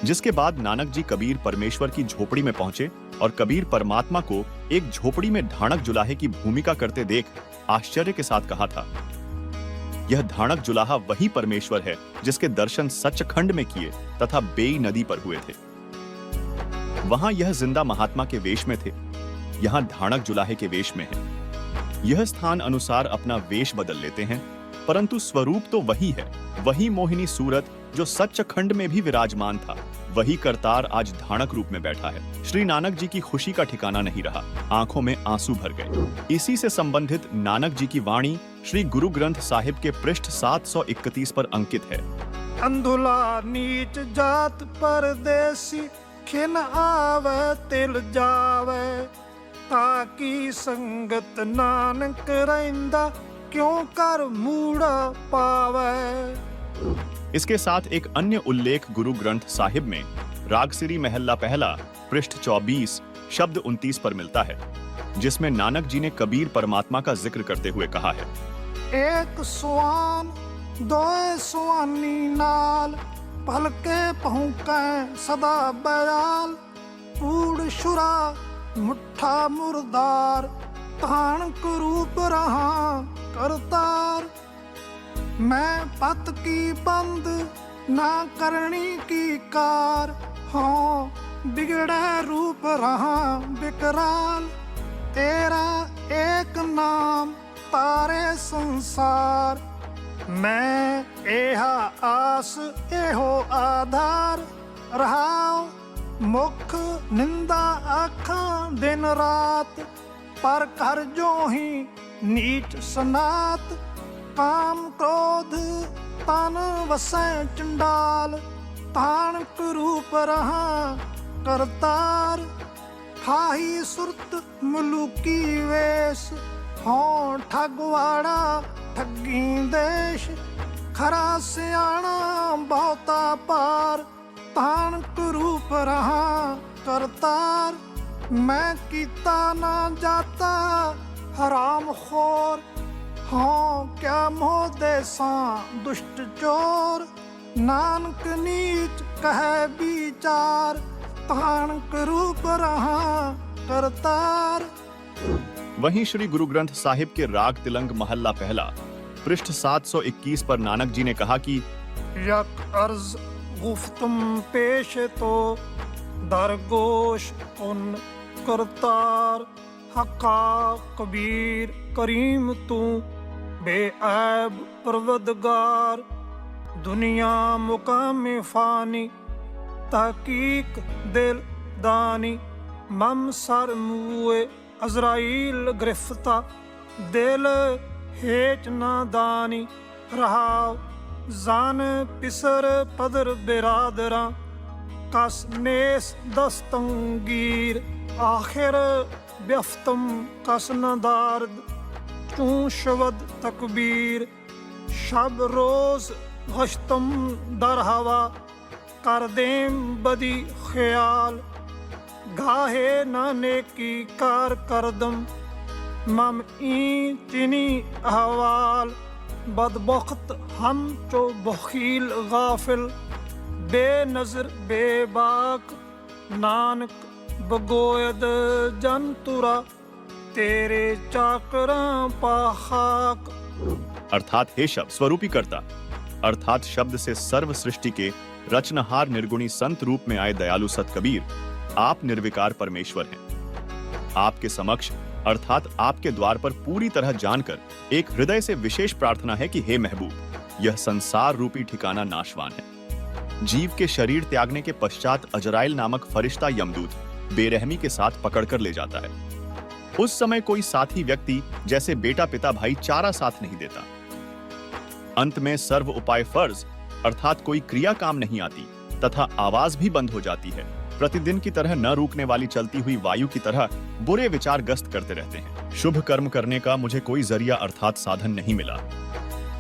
जिसके बाद नानक जी कबीर परमेश्वर की झोपड़ी में पहुंचे और कबीर परमात्मा को एक झोपड़ी में ढाणक जुलाहे की भूमिका करते देख आश्चर्य के साथ कहा था, यह ढाणक जुलाहा वही परमेश्वर है जिसके दर्शन सचखंड में किए तथा बेई नदी पर हुए थे। वहां यह जिंदा महात्मा के वेश में थे, यहां ढाणक जुलाहे के वेश में है। यह स्थान अनुसार अपना वेश बदल लेते हैं, परंतु स्वरूप तो वही है। वही मोहिनी सूरत जो सचखंड में भी विराजमान था, वही करतार आज ढाणक रूप में बैठा है। श्री नानक जी की खुशी का ठिकाना नहीं रहा, आंखों में आंसू भर गए। इसी से संबंधित नानक जी की वाणी श्री गुरु ग्रंथ साहिब के पृष्ठ 731 पर अंकित है। अंधुला नीच जात परदेसी, खिन आवे तिल जावे, ताकि संगत नानक रहिंदा, क्यों कर मूड़ा पावे। इसके साथ एक अन्य उल्लेख गुरु ग्रंथ साहिब में रागसिरी महल्ला पहला पृष्ठ 24 शब्द 29 पर मिलता है, जिसमें नानक जी ने कबीर परमात्मा का जिक्र करते हुए कहा है, एक सुआन दोए सुआनी नाल, पलके पहुँके सदा बयाल, पूड़ शुरा मुट्ठा मुर्दार, तान रूप रहा करतार। मैं पत की बंद ना करनी की कार, हाँ बिगड़े रूप रहा बिकराल, तेरा एक नाम तारे संसार। मैं एहा आस एहो आधार, रहाओ मुख निंदा आँखां दिन रात, पर कर जो ही नीच सनात, काम क्रोध तन वसै चंडाल, तान रूप रहा करतार। खाही सुरत मुलुकी वेश, हों ठगवाड़ा ठगी देश, खरा सियाणा बहुता पार, तान रूप रहा करतार। मैं कीता ना जाता हराम खोर, हाँ क्या मोह देसा दुष्ट चोर, नानक नीच कहे विचार, तान रूप रहा करतार। वहीं श्री गुरु ग्रंथ साहिब के राग तिलंग महल्ला पहला पृष्ठ 721 पर नानक जी ने कहा कि यक अर्ज गुफ्तुम पेश तो, दरगोश उन करतार, हका कबीर करीम तू, बेऐब परवदगार, दुनिया मुकाम फानी, तहकीक दिल दानी, मम सर मुए अजराइल गिरफ्ता, दिल हेच ना दानी, रहाव जान पिसर पदर बिरादरा, कस नेस दस्तंगीर, आखिर व्यफ्तम कस न दार्द, चूं शवद तकबीर, शब रोज हश्तम दर हवा, कर देम बदी ख्याल, गाहे नाने की कार करदम, मम ई चिनी अहवाल, बदबख्त हम चो बखील गाफिल, बेनजर बेबाक, नानक बगोयद जनतुरा, तेरे चाकरा पाखाक। अर्थात हे शब्द स्वरूपी कर्ता, अर्थात शब्द से सर्व सृष्टि के रचनहार निर्गुणी संत रूप में आए दयालु सत कबीर, आप निर्विकार परमेश्वर हैं। आपके समक्ष अर्थात आपके द्वार पर पूरी तरह जानकर एक हृदय से विशेष प्रार्थना है कि हे महबूब, यह संसार रूपी ठिकाना नाशवान है। जीव के शरीर त्यागने के पश्चात अजराइल नामक फरिश्ता यमदूत बेरहमी के साथ पकड़कर ले जाता है। उस समय कोई साथी व्यक्ति जैसे बेटा पिता भाई चारा साथ नहीं देता। अंत में सर्व उपाय फर्ज अर्थात कोई क्रिया काम नहीं आती तथा आवाज भी बंद हो जाती है। प्रतिदिन की तरह न रुकने वाली चलती हुई वायु की तरह बुरे विचार गस्त करते रहते हैं। शुभ कर्म करने का मुझे कोई जरिया अर्थात साधन नहीं मिला।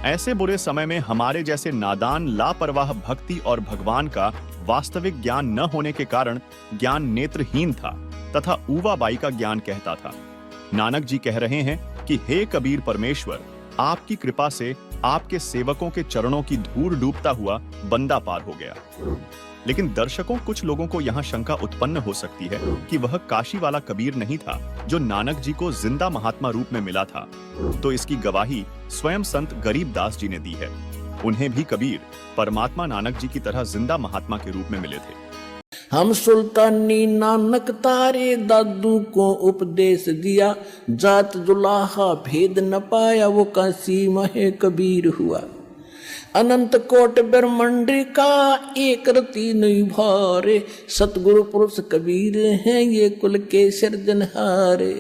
ऐसे बुरे समय में हमारे जैसे नादान लापरवाह भक्ति और भगवान का वास्तविक ज्ञान न होने के कारण ज्ञान नेत्रहीन था तथा ऊवाबाई का ज्ञान कहता था। नानक जी कह रहे हैं कि हे कबीर परमेश्वर, आपकी कृपा से आपके सेवकों के चरणों की धूल डूबता हुआ बंदा पार हो गया। लेकिन दर्शकों कुछ लोगों को यहाँ शंका उत्पन्न हो सकती है कि वह काशी वाला कबीर नहीं था जो नानक जी को जिंदा महात्मा रूप में मिला था। तो इसकी गवाही स्वयं संत गरीबदास जी ने दी है। उन्हें भी कबीर परमात्मा नानक जी की तरह जिंदा महात्मा के रूप में मिले थे। हम सुल्तानी नानक तारे दादू को उपदेश दिया, जात जुलाहा भेद न पाया वो काशी महे कबीर हुआ। अनंत कोट ब्रह्मांड का एक रति नहीं भारे, सतगुरु पुरुष कबीर हैं ये कुल के सिरजनहारे।